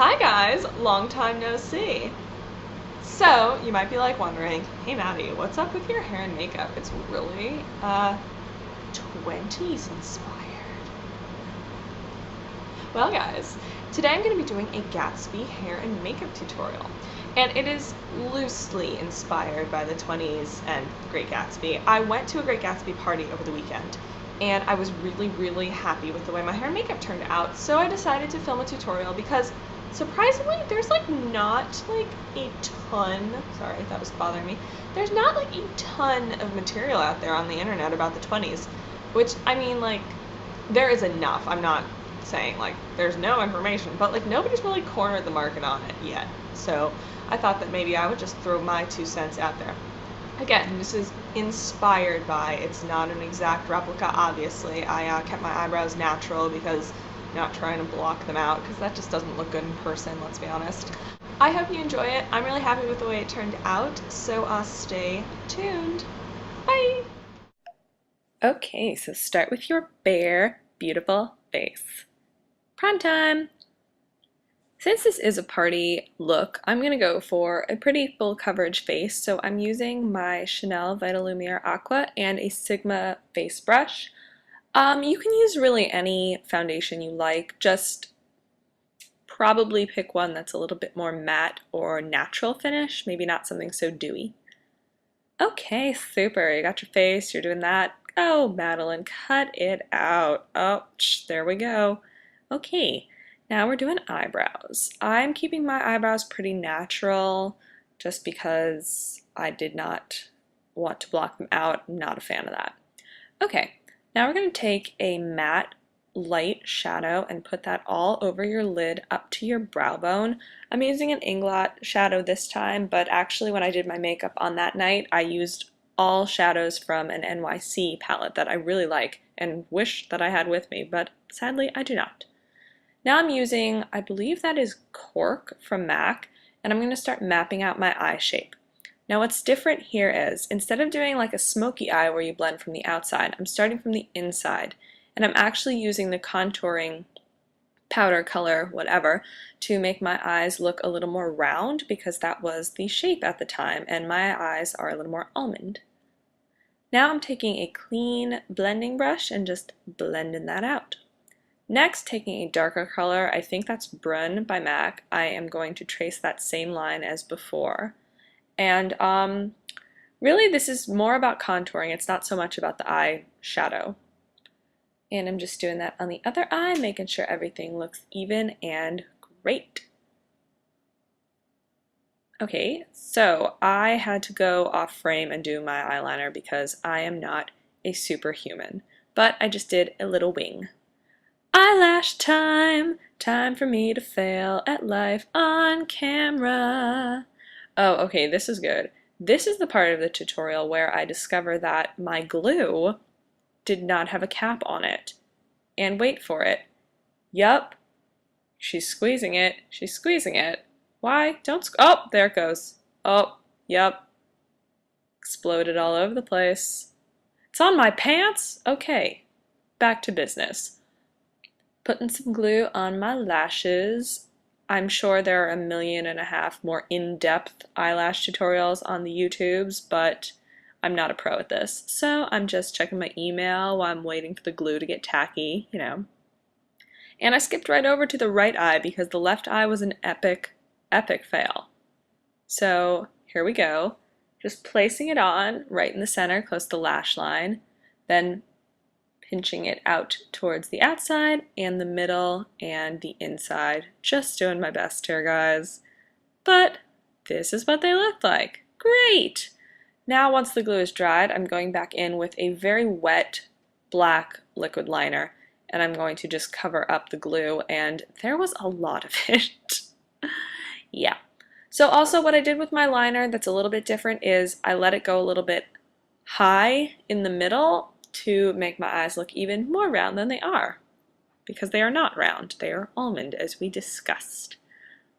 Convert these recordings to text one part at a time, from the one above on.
Hi guys, long time no see. So, you might be like wondering, hey Maddie, what's up with your hair and makeup? It's really 20s inspired. Well guys, today I'm going to be doing a Gatsby hair and makeup tutorial. And it is loosely inspired by the 20s and Great Gatsby. I went to a Great Gatsby party over the weekend and I was really happy with the way my hair and makeup turned out, so I decided to film a tutorial because surprisingly there's not a ton, sorry that was bothering me, there's not like a ton of material out there on the internet about the 20s, which I mean, like, there is enough. I'm not saying like there's no information, but like nobody's really cornered the market on it yet. So I thought that maybe I would just throw my 2 cents out there. Again, this is inspired by, it's not an exact replica, obviously. I kept my eyebrows natural because I'm not trying to block them out because that just doesn't look good in person, let's be honest. I hope you enjoy it. I'm really happy with the way it turned out, so stay tuned. Bye! Okay, so start with your bare, beautiful face. Prime time! Since this is a party look, I'm going to go for a pretty full coverage face, so I'm using my Chanel Vitalumiere Aqua and a Sigma face brush. You can use really any foundation you like, just probably pick one that's a little bit more matte or natural finish, maybe not something so dewy. Okay, super, you got your face, you're doing that. Oh, Madeline, cut it out. Oh, there we go. Okay. Now we're doing eyebrows. I'm keeping my eyebrows pretty natural just because I did not want to block them out. I'm not a fan of that. Okay, now we're going to take a matte light shadow and put that all over your lid up to your brow bone. I'm using an Inglot shadow this time, but actually when I did my makeup on that night, I used all shadows from an NYC palette that I really like and wish that I had with me, but sadly I do not. Now I'm using, I believe that is Cork from MAC, and I'm going to start mapping out my eye shape. Now what's different here is, instead of doing like a smoky eye where you blend from the outside, I'm starting from the inside, and I'm actually using the contouring powder color, whatever, to make my eyes look a little more round because that was the shape at the time, and my eyes are a little more almond. Now I'm taking a clean blending brush and just blending that out. Next, taking a darker color, I think that's Brun by MAC, I am going to trace that same line as before. And really this is more about contouring, it's not so much about the eye shadow. And I'm just doing that on the other eye, making sure everything looks even and great. Okay, so I had to go off frame and do my eyeliner because I am not a superhuman, but I just did a little wing. Eyelash time! Time for me to fail at life on camera. Oh, okay, this is good. This is the part of the tutorial where I discover that my glue did not have a cap on it. And wait for it. Yup. She's squeezing it. She's squeezing it. Why? Don't oh, there it goes. Oh, yup. Exploded all over the place. It's on my pants? Okay. Back to business. Putting some glue on my lashes. I'm sure there are 1.5 million more in-depth eyelash tutorials on the YouTubes, but I'm not a pro at this. So I'm just checking my email while I'm waiting for the glue to get tacky, you know. And I skipped right over to the right eye because the left eye was an epic fail. So here we go. Just placing it on right in the center, close to the lash line, then pinching it out towards the outside and the middle and the inside. Just doing my best here, guys. But this is what they look like. Great! Now once the glue is dried, I'm going back in with a very wet black liquid liner, and I'm going to just cover up the glue, and there was a lot of it. Yeah. So also what I did with my liner that's a little bit different is I let it go a little bit high in the middle to make my eyes look even more round than they are, because they are not round, they are almond as we discussed.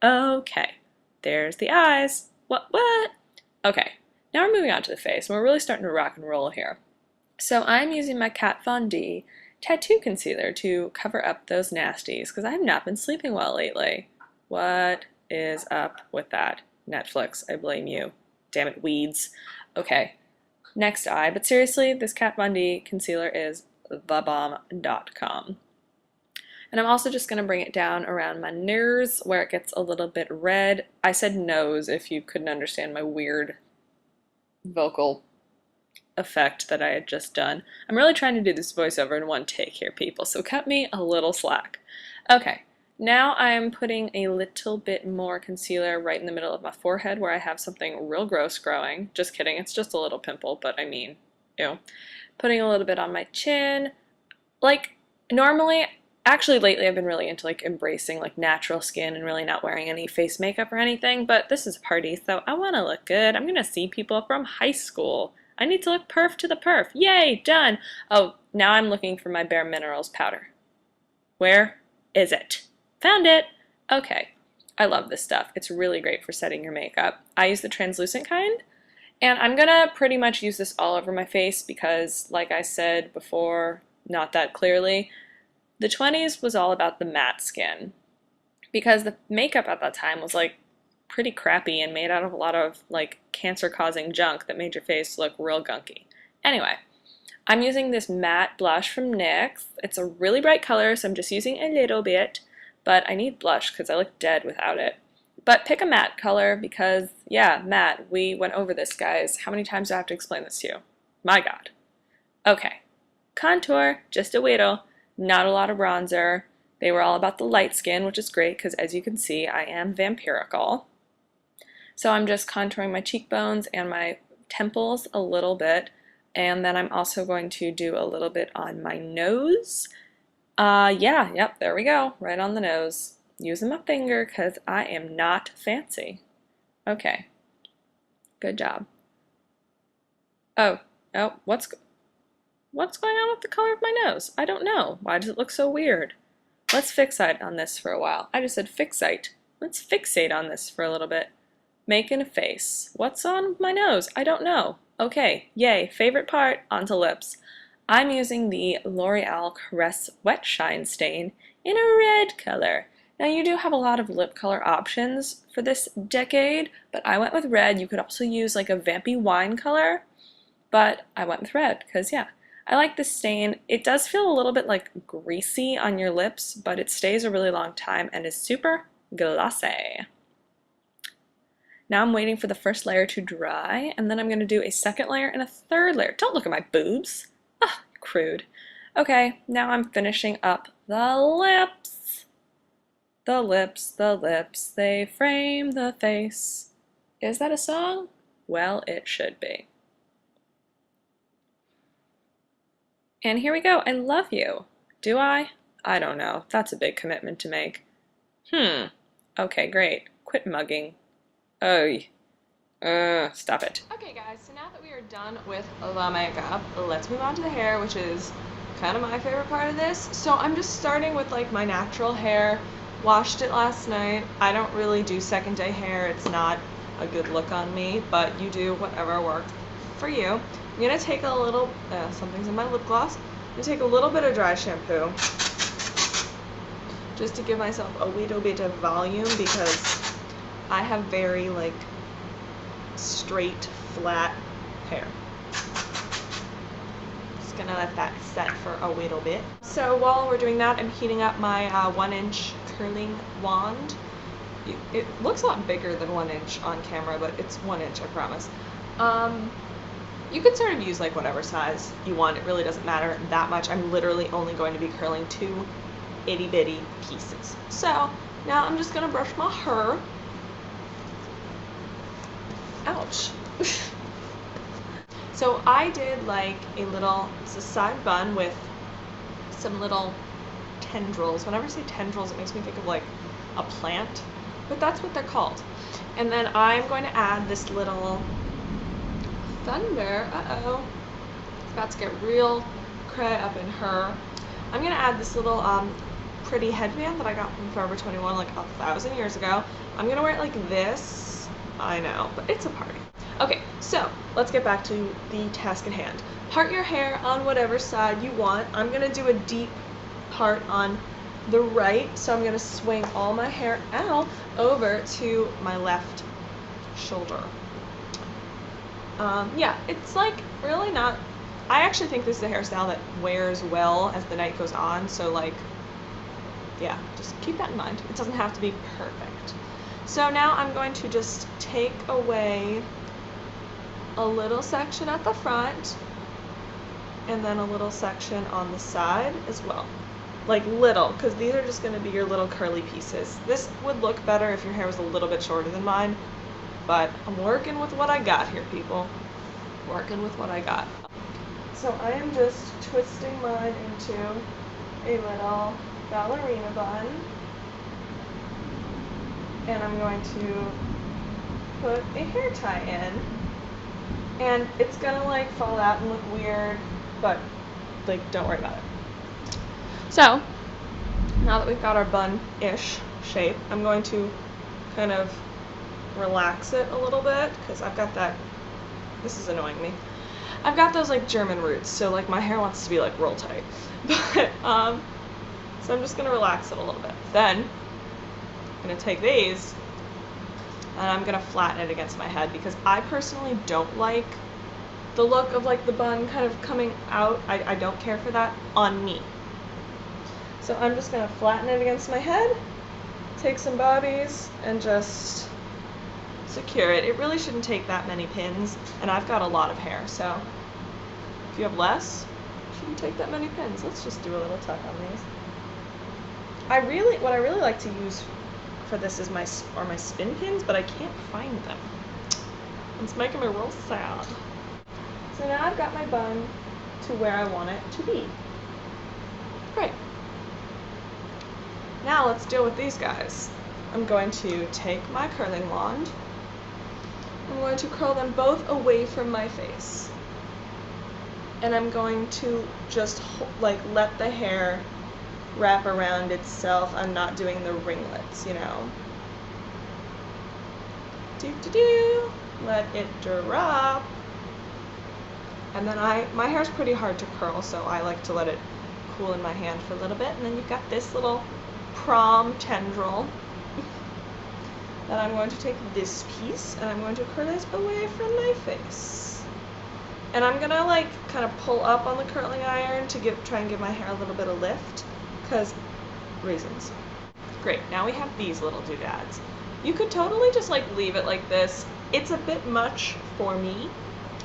Okay, there's the eyes. What? Okay, now we're moving on to the face, and we're really starting to rock and roll here. So I'm using my Kat Von D tattoo concealer to cover up those nasties, because I have not been sleeping well lately. What is up with that? Netflix, I blame you. Damn it, weeds. Okay, next eye. But seriously, this Kat Von D concealer is thebomb.com. And I'm also just going to bring it down around my nose where it gets a little bit red. I said nose if you couldn't understand my weird vocal effect that I had just done. I'm really trying to do this voiceover in one take here, people, so cut me a little slack. Okay, now I'm putting a little bit more concealer right in the middle of my forehead where I have something real gross growing. Just kidding, it's just a little pimple, but I mean, ew. Putting a little bit on my chin. Like, normally, actually lately I've been really into like embracing like natural skin and really not wearing any face makeup or anything, but this is a party, so I want to look good. I'm gonna see people from high school. I need to look perf to the perf. Yay, done. Oh, now I'm looking for my Bare Minerals powder. Where is it? Found it. Okay. I love this stuff. It's really great for setting your makeup. I use the translucent kind, and I'm gonna pretty much use this all over my face because, like I said before, not that clearly, the 20s was all about the matte skin because the makeup at that time was like pretty crappy and made out of a lot of like cancer-causing junk that made your face look real gunky. Anyway, I'm using this matte blush from NYX. It's a really bright color, so I'm just using a little bit, but I need blush because I look dead without it. But pick a matte color because, yeah, matte. We went over this, guys. How many times do I have to explain this to you? My God. Okay. Contour, just a wheedle. Not a lot of bronzer. They were all about the light skin, which is great because, as you can see, I am vampirical. So I'm just contouring my cheekbones and my temples a little bit, and then I'm also going to do a little bit on my nose. Yep, there we go, right on the nose. Using my finger because I am not fancy. Okay, good job. Oh, what's going on with the color of my nose? I don't know. Why does it look so weird? Let's fixate on this for a while. I just said fixate. Let's fixate on this for a little bit. Making a face. What's on my nose? I don't know. Okay, yay, favorite part, onto lips. I'm using the L'Oreal Caress Wet Shine Stain in a red color. Now you do have a lot of lip color options for this decade, but I went with red. You could also use like a vampy wine color, but I went with red because, yeah, I like this stain. It does feel a little bit like greasy on your lips, but it stays a really long time and is super glossy. Now I'm waiting for the first layer to dry, and then I'm going to do a second layer and a third layer. Don't look at my boobs. Ah, crude. Okay, now I'm finishing up the lips. The lips, they frame the face. Is that a song? Well, it should be. And here we go. I love you. Do I? I don't know. That's a big commitment to make. Okay, great. Quit mugging. Oh, stop it. Okay guys, so now that we are done with the makeup, let's move on to the hair, which is kind of my favorite part of this. So I'm just starting with like my natural hair. Washed it last night. I don't really do second day hair. It's not a good look on me, but you do whatever works for you. I'm gonna take a little, something's in my lip gloss. I'm gonna take a little bit of dry shampoo just to give myself a little bit of volume because I have very like straight, flat hair. Just gonna let that set for a little bit. So while we're doing that, I'm heating up my 1-inch curling wand. It looks a lot bigger than 1 inch on camera, but it's 1 inch, I promise. You could sort of use like whatever size you want. It really doesn't matter that much. I'm literally only going to be curling 2 itty bitty pieces. So now I'm just gonna brush my hair. Ouch. So I did like a little, it's a side bun with some little tendrils. Whenever I say tendrils, it makes me think of like a plant, but that's what they're called. And then I'm going to add this little thunder. It's about to get real cray up in her. I'm going to add this little pretty headband that I got from Forever 21 like 1,000 years ago. I'm going to wear it like this. I know, but it's a party. Okay, so let's get back to the task at hand. Part your hair on whatever side you want. I'm going to do a deep part on the right, so I'm going to swing all my hair out over to my left shoulder. Yeah, it's like really not, I actually think this is a hairstyle that wears well as the night goes on, so like, yeah, just keep that in mind. It doesn't have to be perfect. So now I'm going to just take away a little section at the front and then a little section on the side as well. Like little, because these are just going to be your little curly pieces. This would look better if your hair was a little bit shorter than mine, but I'm working with what I got here, people. Working with what I got. So I am just twisting mine into a little ballerina bun, and I'm going to put a hair tie in, and it's gonna like fall out and look weird, but like don't worry about it. So now that we've got our bun-ish shape, I'm going to kind of relax it a little bit because I've got that, this is annoying me, I've got those like German roots, so like my hair wants to be like real tight. But so I'm just gonna relax it a little bit. Then I'm gonna take these and I'm gonna flatten it against my head because I personally don't like the look of like the bun kind of coming out. I don't care for that on me. So I'm just gonna flatten it against my head, take some bobbies, and just secure it. It really shouldn't take that many pins, and I've got a lot of hair, so if you have less, it shouldn't take that many pins. Let's just do a little tuck on these. What I really like to use for this is my spin pins, but I can't find them. It's making me real sad. So now I've got my bun to where I want it to be. Great. Now let's deal with these guys. I'm going to take my curling wand. I'm going to curl them both away from my face. And I'm going to just like let the hair wrap around itself. I'm not doing the ringlets, you know. Let it drop. And then my hair's pretty hard to curl, so I like to let it cool in my hand for a little bit. And then you've got this little prom tendril that I'm going to take this piece and I'm going to curl it away from my face. And I'm gonna like kind of pull up on the curling iron to try and give my hair a little bit of lift, because reasons. Great, now we have these little doodads. You could totally just like leave it like this. It's a bit much for me,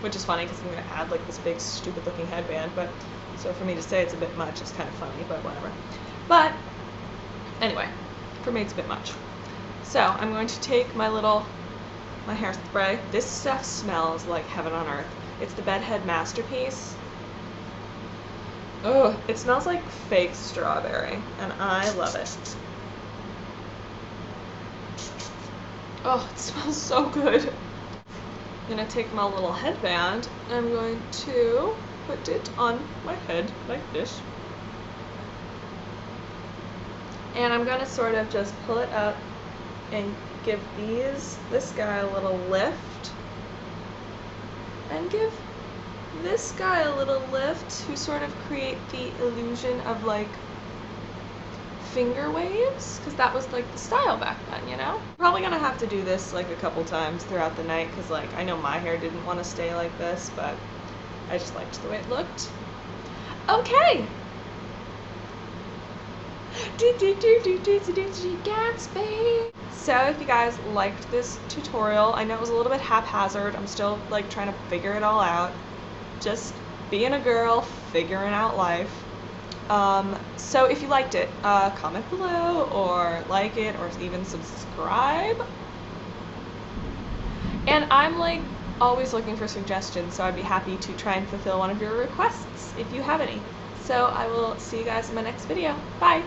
which is funny because I'm gonna add like this big stupid looking headband, but so for me to say it's a bit much is kind of funny, but whatever. But anyway, for me it's a bit much. So I'm going to take my hairspray. This stuff smells like heaven on earth. It's the Bedhead Masterpiece. Oh, it smells like fake strawberry, and I love it. Oh, it smells so good. I'm gonna take my little headband and I'm going to put it on my head like this. And I'm gonna sort of just pull it up and give this guy a little lift, and give this guy a little lift to sort of create the illusion of like finger waves, because that was like the style back then, you know? Probably gonna have to do this like a couple times throughout the night, because like I know my hair didn't want to stay like this, but I just liked the way it looked. Okay. Gatsby. So if you guys liked this tutorial, I know it was a little bit haphazard. I'm still like trying to figure it all out. Just being a girl, figuring out life. So if you liked it, comment below or like it or even subscribe. And I'm like always looking for suggestions, so I'd be happy to try and fulfill one of your requests if you have any. So I will see you guys in my next video. Bye!